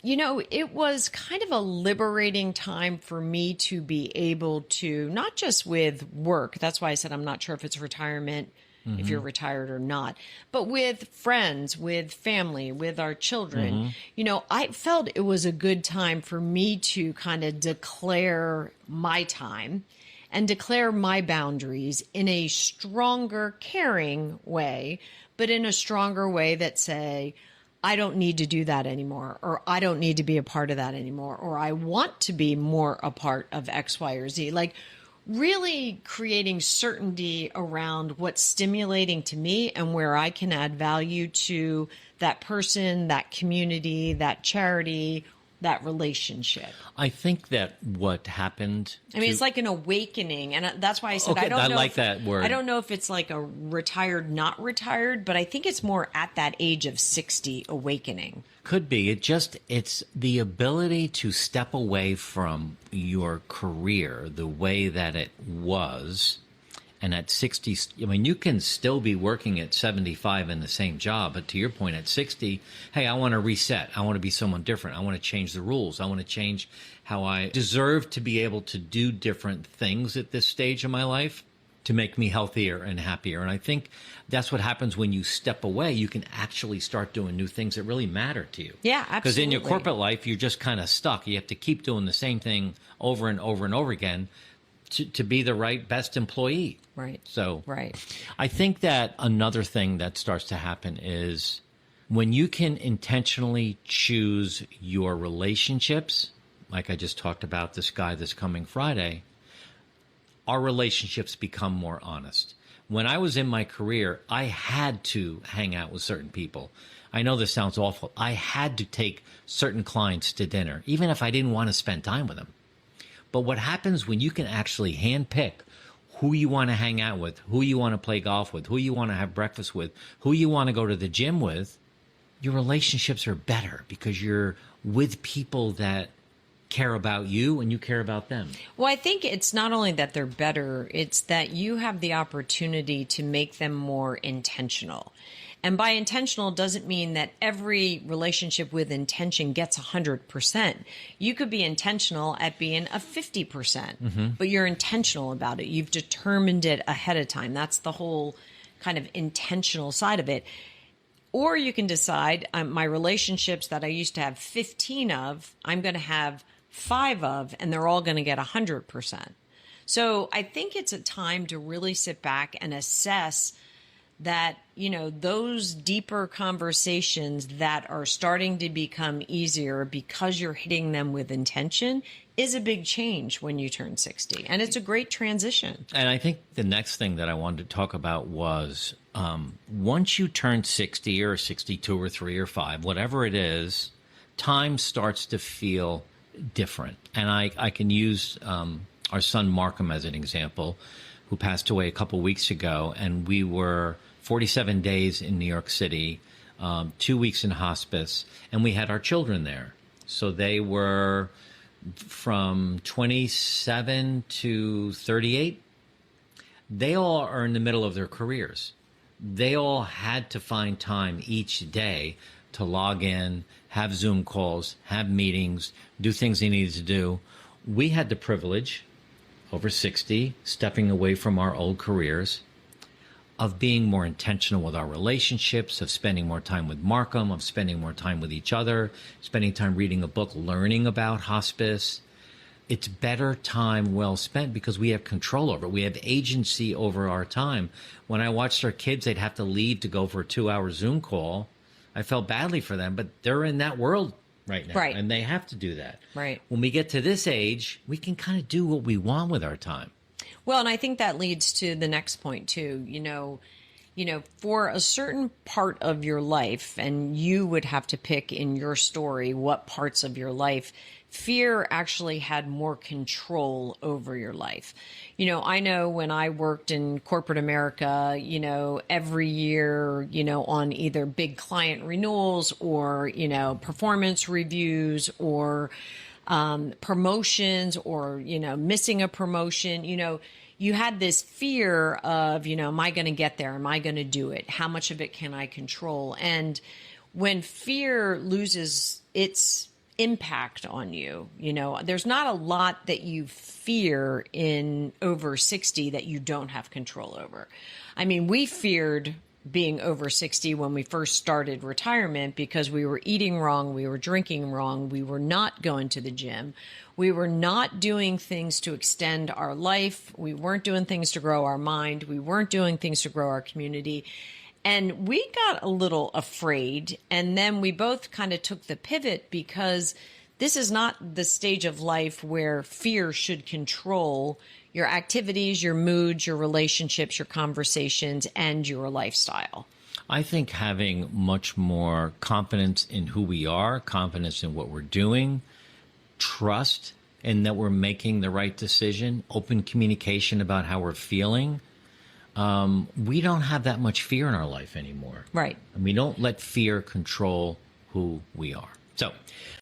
It was kind of a liberating time for me to be able to, not just with work, that's why I said I'm not sure if it's retirement, if you're retired or not, but with friends, with family, with our children. I felt it was a good time for me to kind of declare my time and declare my boundaries in a stronger, caring way, but in a stronger way that say, I don't need to do that anymore, or I don't need to be a part of that anymore, or I want to be more a part of X, Y, or Z. Like really creating certainty around what's stimulating to me and where I can add value to that person, that community, that charity, that relationship. I think that what happened. It's like an awakening, and that's why I said Okay, I don't I know. like that word. I don't know if it's like a retired, not retired, but I think it's more at that age of 60 awakening. Could be. It's the ability to step away from your career the way that it was. And at 60, you can still be working at 75 in the same job, but to your point, at 60, hey, I want to reset. I want to be someone different. I want to change the rules. I want to change how I deserve to be able to do different things at this stage of my life to make me healthier and happier. And I think that's what happens when you step away. You can actually start doing new things that really matter to you. Yeah, absolutely. Because in your corporate life, you're just kind of stuck. You have to keep doing the same thing over and over and over again to be the best employee. Right. So right. I think that another thing that starts to happen is when you can intentionally choose your relationships, like I just talked about this guy this coming Friday, our relationships become more honest. When I was in my career, I had to hang out with certain people. I know this sounds awful. I had to take certain clients to dinner, even if I didn't want to spend time with them. But what happens when you can actually handpick who you want to hang out with, who you want to play golf with, who you want to have breakfast with, who you want to go to the gym with, your relationships are better because you're with people that care about you and you care about them. Well, I think it's not only that they're better, it's that you have the opportunity to make them more intentional. And by intentional doesn't mean that every relationship with intention gets 100%. You could be intentional at being a 50%, but you're intentional about it. You've determined it ahead of time. That's the whole kind of intentional side of it. Or you can decide my relationships that I used to have 15 of, I'm going to have 5 of, and they're all going to get 100%. So I think it's a time to really sit back and assess that, those deeper conversations that are starting to become easier because you're hitting them with intention is a big change when you turn 60. And it's a great transition. And I think the next thing that I wanted to talk about was once you turn 60 or 62 or 3 or 5, whatever it is, time starts to feel different. And I can use our son Markham as an example, who passed away a couple weeks ago. And we were 47 days in New York City, 2 weeks in hospice, and we had our children there. So they were from 27 to 38. They all are in the middle of their careers. They all had to find time each day to log in, have Zoom calls, have meetings, do things they needed to do. We had the privilege, over 60, stepping away from our old careers, of being more intentional with our relationships, of spending more time with Markham, of spending more time with each other, spending time reading a book, learning about hospice. It's better time well spent because we have control over it. We have agency over our time. When I watched our kids, they'd have to leave to go for a 2-hour Zoom call. I felt badly for them, but they're in that world right now, right, and they have to do that. Right. When we get to this age, we can kind of do what we want with our time. Well, and I think that leads to the next point too. For a certain part of your life, and you would have to pick in your story what parts of your life, fear actually had more control over your life. I know when I worked in corporate America, every year, on either big client renewals or, performance reviews or promotions or, missing a promotion, you had this fear of, am I going to get there? Am I going to do it? How much of it can I control? And when fear loses its impact on you. You know, there's not a lot that you fear in over 60 that you don't have control over. I mean, we feared being over 60 when we first started retirement because we were eating wrong, we were drinking wrong, we were not going to the gym, we were not doing things to extend our life, we weren't doing things to grow our mind, we weren't doing things to grow our community. And we got a little afraid, and then we both kind of took the pivot because this is not the stage of life where fear should control your activities, your moods, your relationships, your conversations, and your lifestyle. I think having much more confidence in who we are, confidence in what we're doing, trust in that we're making the right decision, open communication about how we're feeling. We don't have that much fear in our life anymore. Right. And we don't let fear control who we are. So